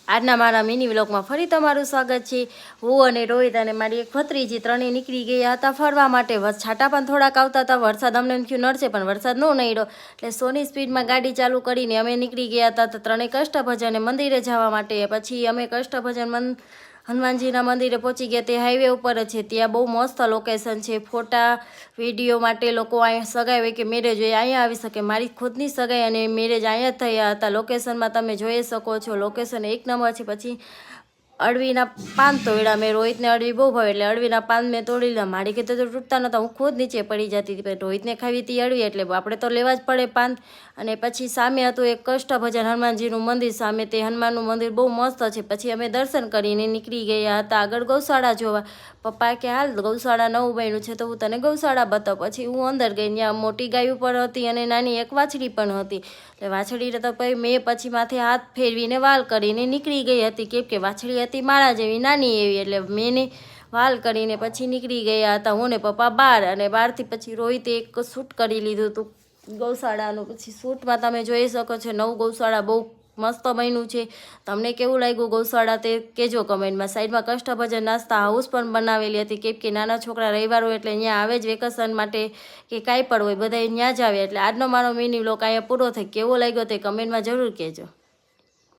આજના મારા મિની વ્લોગમાં ફરી તમારું સ્વાગત છે। હું અને રોહિત અને મારી એક ભત્રીજી ત્રણેય નીકળી ગયા હતા ફરવા માટે। છાંટા પણ થોડાક આવતા હતા, વરસાદ અમને થયું નડશે પણ વરસાદ ન નડ્યો, એટલે સોની સ્પીડમાં ગાડી ચાલુ કરીને અમે નીકળી ગયા હતા ત્રણેય કષ્ટભજન મંદિરે જવા માટે। પછી અમે કષ્ટભજન હનુમાનજીના મંદિરે પહોંચી ગયા। તે હાઈવે ઉપર જ છે, ત્યાં બહુ મસ્ત લોકેશન છે, ફોટા વિડીયો માટે લોકો અહીંયા સગાઈ હોય કે મેરેજ હોય અહીંયા આવી શકે। મારી ખુદની સગાઈ અને મેરેજ અહીંયા જ થયા હતા। લોકેશનમાં તમે જોઈ શકો છો, લોકેશન એક નંબર છે। પછી અળવીના પાન તોડ્યા મેં, રોહિતને અળવી બહુ ભાવે એટલે અળવીના પાન મેં તોડી લીધા। મારી કીધું તો તૂટતા નહોતા, હું ખુદ નીચે પડી જતી હતી, રોહિતને ખાવી હતી અળવી એટલે આપણે તો લેવા જ પડે પાન। અને પછી સામે હતું એક કષ્ટભજન હનુમાનજીનું મંદિર સામે, તે હનુમાનનું મંદિર બહુ મસ્ત છે। પછી અમે દર્શન કરીને નીકળી ગયા હતા આગળ ગૌશાળા જોવા। પપ્પા કે હાલ ગૌશાળા નવું બન્યું છે તો હું તને ગૌશાળા બતાવું। પછી હું અંદર ગઈ, ત્યાં મોટી ગાય ઉપર હતી અને નાની એક વાછડી પણ હતી। એટલે વાછડીને તો મેં પછી માથે હાથ ફેરવીને વાલ કરીને નીકળી ગઈ હતી, કેમ કે વાછડી હતી માળા જેવી નાની એવી, એટલે મેં વાલ કરીને પછી નીકળી ગયા હતા હું ને પપ્પા બહાર। અને બહારથી પછી રોહિતે એક શૂટ કરી લીધું હતું ગૌશાળાનું। પછી શૂટમાં તમે જોઈ શકો છો નવું ગૌશાળા બહુ મસ્ત બન્યું છે। તમને કેવું લાગ્યું ગૌશાળા તે કહેજો કમેન્ટમાં। સાઈડમાં કષ્ટભજન નાસ્તા હાઉસ પણ બનાવેલી હતી, કેમ કે નાના છોકરા રવિવાર હોય એટલે અહીંયા આવે જ વેકેશન માટે કે કાંઈ પણ હોય બધા ત્યાં જ આવે। એટલે આજનો મારો મિની વ્લોગ અહીંયા પૂરો થાય, કેવો લાગ્યો તે કમેન્ટમાં જરૂર કહેજો।